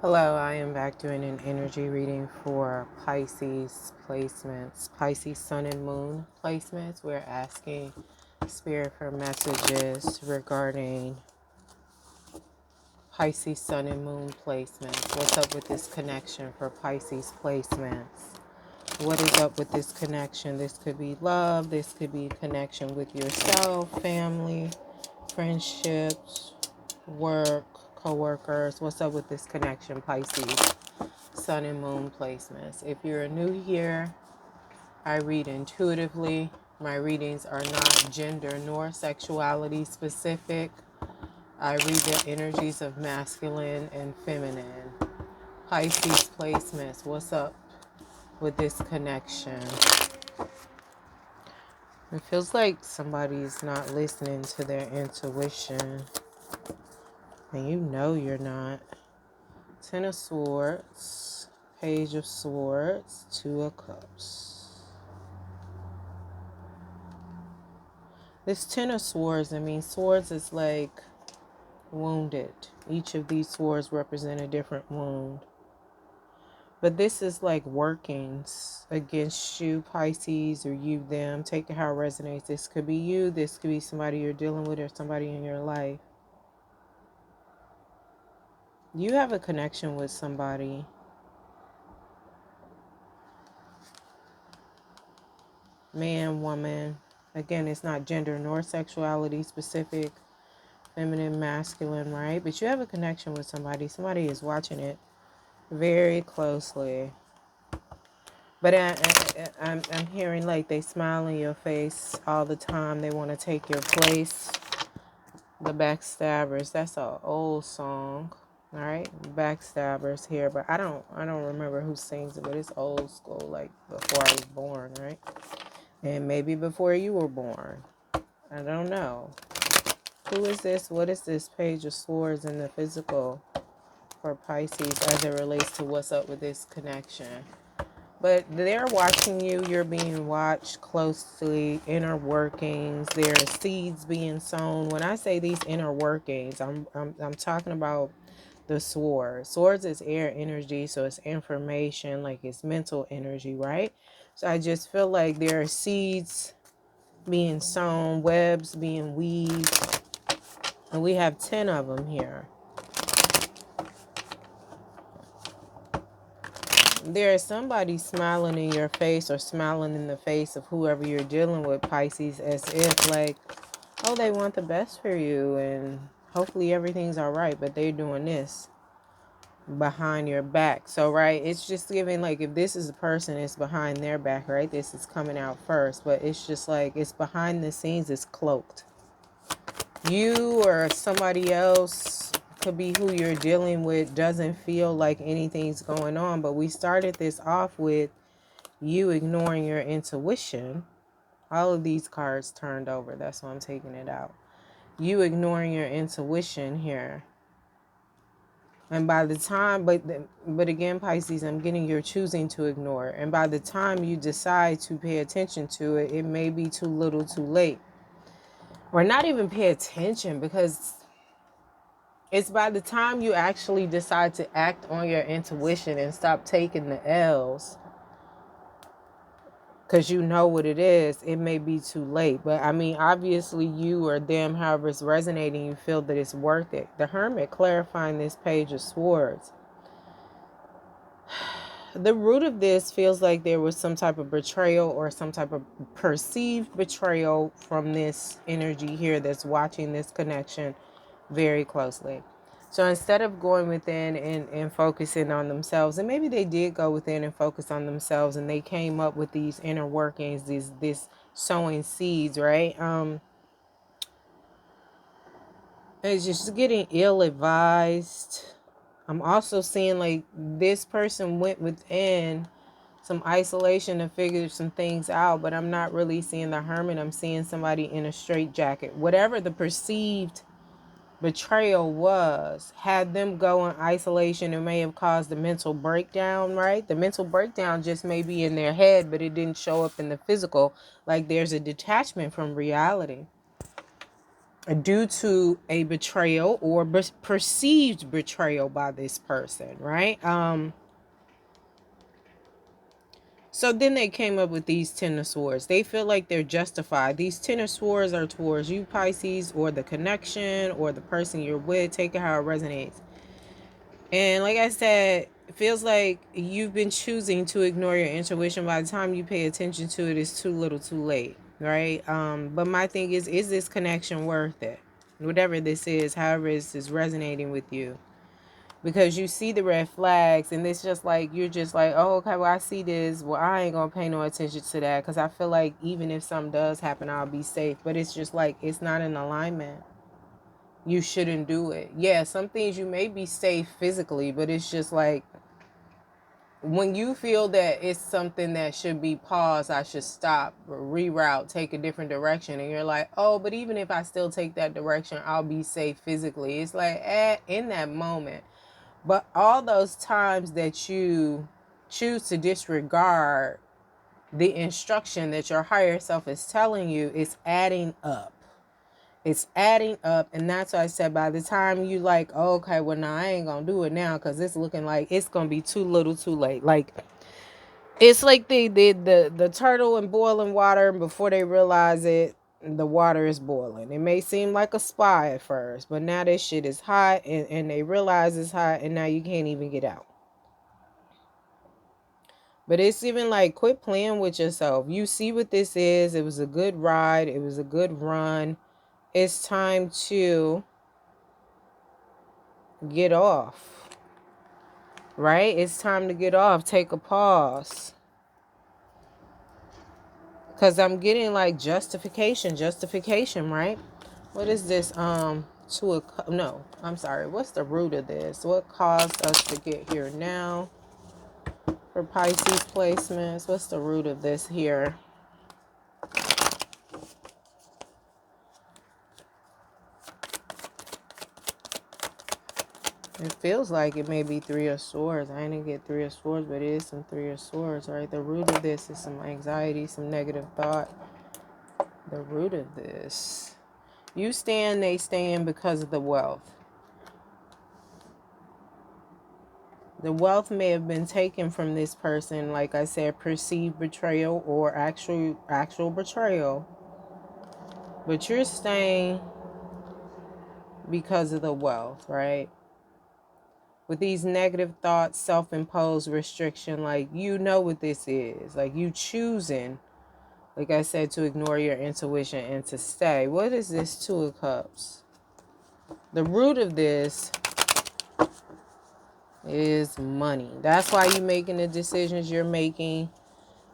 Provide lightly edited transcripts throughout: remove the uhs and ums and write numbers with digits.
Hello, I am back doing an energy reading for Pisces placements, Pisces Sun and Moon placements. We're asking Spirit for messages regarding Pisces Sun and Moon placements. What's up with this connection for Pisces placements? What is up with this connection? This could be love, this could be connection with yourself, family, friendships, work, co-workers. What's up with this connection, Pisces? Sun and Moon placements. If you're new here, I read intuitively. My readings are not gender nor sexuality specific. I read the energies of masculine and feminine. Pisces placements. What's up with this connection? It feels like somebody's not listening to their intuition. And you know you're not. Ten of Swords, Page of Swords, Two of Cups. This Ten of Swords, swords is like wounded. Each of these swords represent a different wound. But this is like workings against you, Pisces, or you, them. Take it how it resonates. This could be you. This could be somebody you're dealing with or somebody in your life. You have a connection with somebody. Man, woman. Again, it's not gender nor sexuality specific. Feminine, masculine, right? But you have a connection with somebody. Somebody is watching it very closely. But I'm hearing like they smile in your face all the time. They want to take your place. The Backstabbers. That's an old song. All right, Backstabbers here, but I don't remember who sings it, but it's old school, like before I was born, right? And maybe before you were born. I don't know. Who is this? What is this Page of Swords in the physical for Pisces as it relates to what's up with this connection? But they're watching you. You're being watched closely. Inner workings. There are seeds being sown. When I say these inner workings, I'm talking about the swords. Swords is air energy, so it's information, like it's mental energy, right? So I just feel like there are seeds being sown, webs being weaved, and we have 10 of them here. There is somebody smiling in your face or smiling in the face of whoever you're dealing with, Pisces, as if like, oh, they want the best for you and hopefully everything's all right, but they're doing this behind your back. So, right, it's just giving like if this is a person, it's behind their back, right? This is coming out first, but it's just like it's behind the scenes, it's cloaked. You or somebody else, could be who you're dealing with, doesn't feel like anything's going on, but we started this off with you ignoring your intuition. All of these cards turned over, that's why I'm taking it out. You ignoring your intuition here, and by the time, but again, Pisces, I'm getting you're choosing to ignore, and by the time you decide to pay attention to it, it may be too little too late, or not even pay attention, because it's by the time you actually decide to act on your intuition and stop taking the L's, because you know what it is, it may be too late. But obviously you or them, however it's resonating, you feel that it's worth it. The Hermit clarifying this Page of Swords. The root of this feels like there was some type of betrayal or some type of perceived betrayal from this energy here that's watching this connection very closely. So instead of going within and focusing on themselves, and maybe they did go within and focus on themselves and they came up with these inner workings, this sowing seeds, right? It's just getting ill-advised. I'm also seeing like this person went within some isolation to figure some things out, but I'm not really seeing the Hermit. I'm seeing somebody in a straitjacket. Whatever the perceived betrayal was, had them go in isolation, it may have caused a mental breakdown, right? The mental breakdown just may be in their head, but it didn't show up in the physical. Like there's a detachment from reality. due to a betrayal or perceived betrayal by this person, right? So then they came up with these Ten of Swords. They feel like they're justified. These Ten of Swords are towards you, Pisces, or the connection, or the person you're with. Take it how it resonates. And like I said, it feels like you've been choosing to ignore your intuition. By the time you pay attention to it, it's too little too late, right? But my thing is this connection worth it? Whatever this is, however this is resonating with you. Because you see the red flags and it's just like, you're just like, oh, okay, well, I see this. Well, I ain't going to pay no attention to that because I feel like even if something does happen, I'll be safe. But it's just like, it's not in alignment. You shouldn't do it. Yeah, some things you may be safe physically, but it's just like, when you feel that it's something that should be paused, I should stop, reroute, take a different direction. And you're like, oh, but even if I still take that direction, I'll be safe physically. It's like, in that moment. But all those times that you choose to disregard the instruction that your higher self is telling you, it's adding up. It's adding up. And that's why I said, by the time you like, oh, okay, well, now I ain't going to do it now because it's looking like it's going to be too little too late. Like, it's like the turtle in boiling water, and before they realize it, the water is boiling. It may seem like a spa at first, but now this shit is hot, and they realize it's hot, and now you can't even get out. But it's even like, quit playing with yourself. You see what this is. It was a good ride. It was a good run. It's time to get off, right? It's time to get off. Take a pause. Because I'm getting like justification, right? What is this? No, I'm sorry. What's the root of this? What caused us to get here now? For Pisces placements, what's the root of this here? It feels like it may be Three of Swords. I didn't get Three of Swords, but it is some Three of Swords, right? The root of this is some anxiety, some negative thought. The root of this. You stand, they stand because of the wealth. The wealth may have been taken from this person, like I said, perceived betrayal or actual betrayal. But you're staying because of the wealth, right? With these negative thoughts, self-imposed restriction, like, you know what this is. Like, you choosing, like I said, to ignore your intuition and to stay. What is this Two of Cups? The root of this is money. That's why you're making the decisions you're making.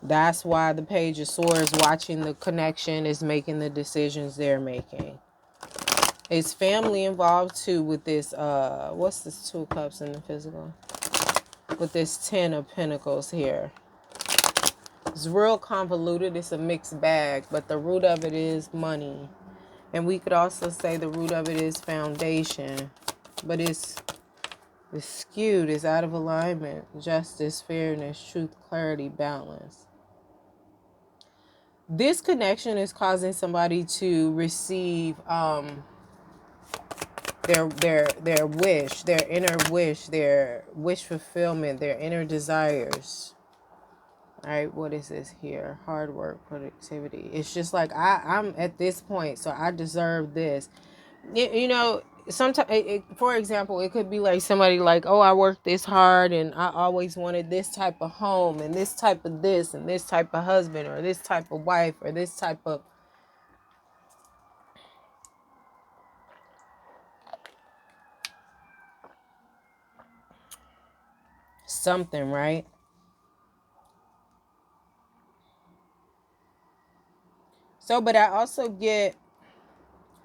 That's why the Page of Swords, watching the connection, is making the decisions they're making. Is family involved too with this? What's this Two of Cups in the physical? With this Ten of Pentacles here. It's real convoluted. It's a mixed bag, but the root of it is money. And we could also say the root of it is foundation. But it's skewed. It's out of alignment. Justice, fairness, truth, clarity, balance. This connection is causing somebody to receive their wish, their inner wish, their wish fulfillment, their inner desires. All right, what is this here? Hard work, productivity. It's just like, I'm at this point, so I deserve this. You know, sometimes, for example, it could be like somebody like, oh, I worked this hard and I always wanted this type of home and this type of this and this type of husband or this type of wife or this type of something, right? So, but I also get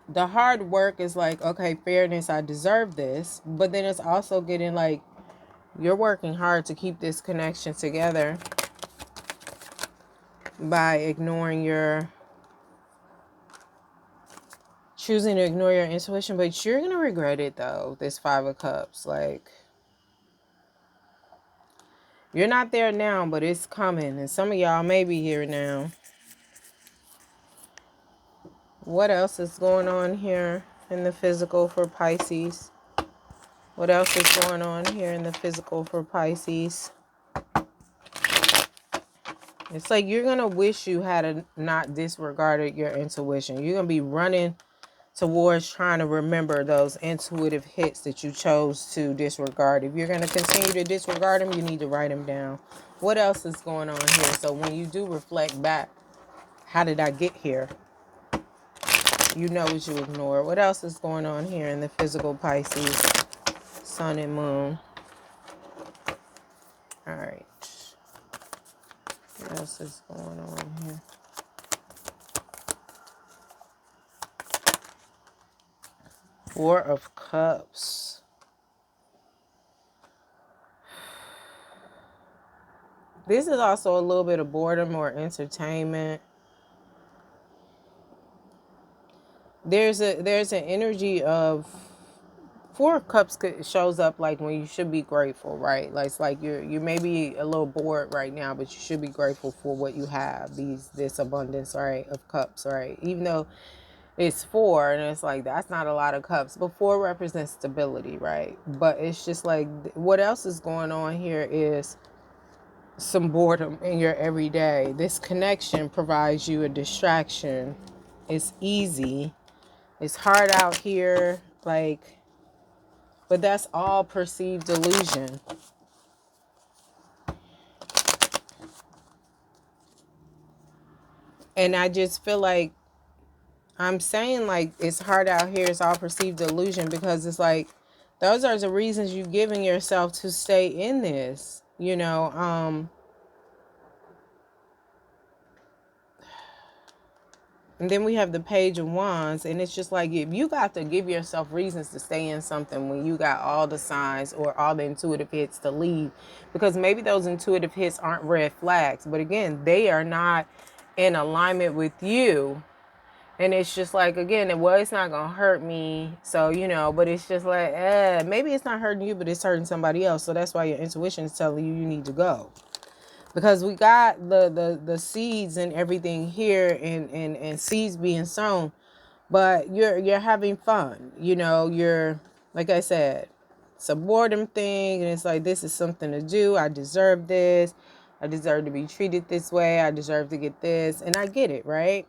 the hard work is like, okay, fairness, I deserve this. But then it's also getting like, you're working hard to keep this connection together by choosing to ignore your intuition. But you're going to regret it though, this Five of Cups. Like, you're not there now, but it's coming. And some of y'all may be here now. What else is going on here in the physical for Pisces? What else is going on here in the physical for Pisces? It's like you're going to wish you had not disregarded your intuition. You're going to be running towards trying to remember those intuitive hits that you chose to disregard. If you're going to continue to disregard them, you need to write them down. What else is going on here? So when you do reflect back, how did I get here? You know what you ignore. What else is going on here in the physical Pisces? Sun and moon. All right. What else is going on here? Four of Cups. This is also a little bit of boredom or entertainment. There's an energy of Four of Cups shows up like when you should be grateful, right? Like it's like you may be a little bored right now, but you should be grateful for what you have. This abundance, right, of cups, right? Even though it's four, and it's like that's not a lot of cups, but four represents stability, right? But it's just like what else is going on here is some boredom in your everyday. This connection provides you a distraction. It's easy. It's hard out here, like. But that's all perceived illusion. And I just feel like I'm saying like it's hard out here, it's all perceived illusion because it's like those are the reasons you've given yourself to stay in this, you know. And then we have the Page of Wands, and it's just like if you got to give yourself reasons to stay in something when you got all the signs or all the intuitive hits to leave, because maybe those intuitive hits aren't red flags, but again, they are not in alignment with you. And it's just like, again, well, it's not going to hurt me. So, you know, but it's just like, maybe it's not hurting you, but it's hurting somebody else. So that's why your intuition is telling you need to go. Because we got the seeds and everything here and seeds being sown, but you're having fun. You know, you're, like I said, it's a boredom thing. And it's like, this is something to do. I deserve this. I deserve to be treated this way. I deserve to get this. And I get it, right?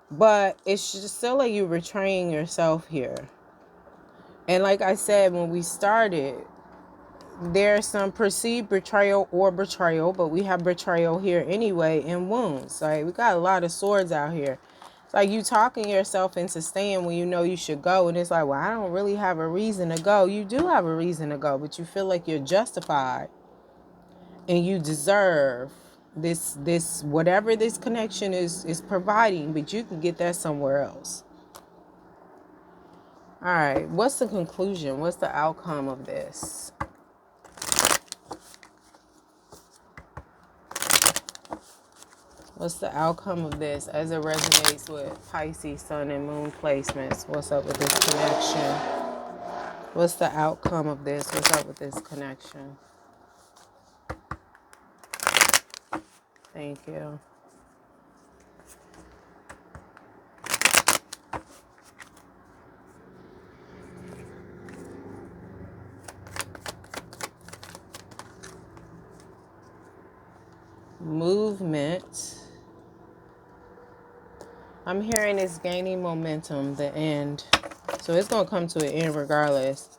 But it's just still like you betraying yourself here. And like I said, when we started, there's some perceived betrayal or betrayal, but we have betrayal here anyway in wounds. Like we got a lot of swords out here. It's like you talking yourself into staying when you know you should go. And it's like, well, I don't really have a reason to go. You do have a reason to go, but you feel like you're justified and you deserve this whatever this connection is providing, but you can get that somewhere else. All right, what's the conclusion? What's the outcome of this? What's the outcome of this as it resonates with Pisces, Sun, and Moon placements? What's up with this connection? What's the outcome of this? What's up with this connection? Thank you. Movement. I'm hearing it's gaining momentum, the end. So it's going to come to an end regardless.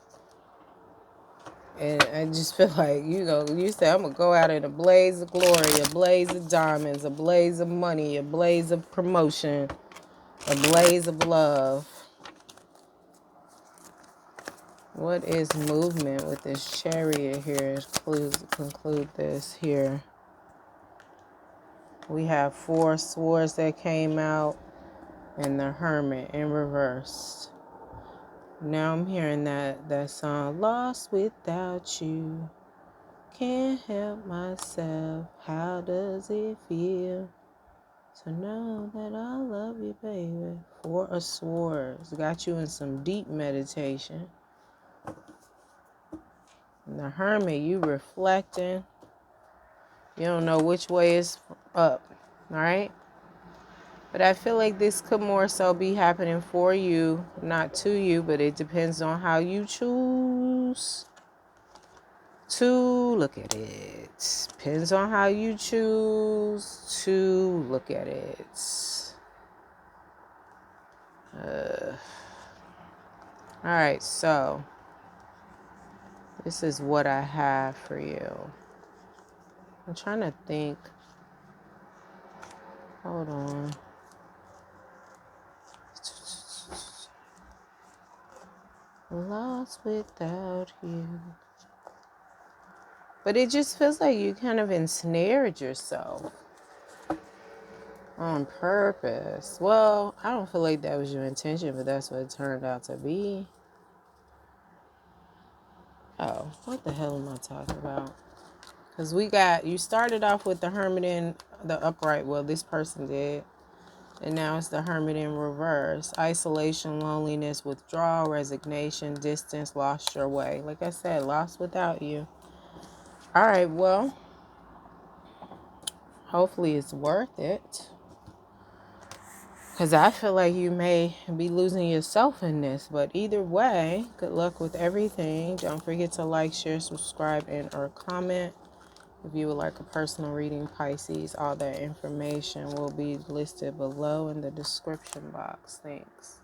And I just feel like, you know, you say, I'm going to go out in a blaze of glory, a blaze of diamonds, a blaze of money, a blaze of promotion, a blaze of love. What is movement with this Chariot here? Conclude this here. We have Four Swords that came out and the Hermit in reverse. Now I'm hearing that song, lost without you. Can't help myself. How does it feel to know that I love you, baby? Four of Swords got you in some deep meditation. And the Hermit, you reflecting. You don't know which way is up. All right? But I feel like this could more so be happening for you, not to you, but it depends on how you choose to look at it. Depends on how you choose to look at it. All right, so this is what I have for you. I'm trying to think. Hold on. Lost without you. But it just feels like you kind of ensnared yourself on purpose. Well, I don't feel like that was your intention, but that's what it turned out to be. Oh, what the hell am I talking about? Because you started off with the Hermit in the upright. Well, this person did. And now it's the Hermit in reverse. Isolation, loneliness, withdrawal, resignation, distance, lost your way. Like I said, lost without you. All right, well, hopefully it's worth it. Because I feel like you may be losing yourself in this. But either way, good luck with everything. Don't forget to like, share, subscribe, and or comment. If you would like a personal reading, Pisces, all that information will be listed below in the description box. Thanks.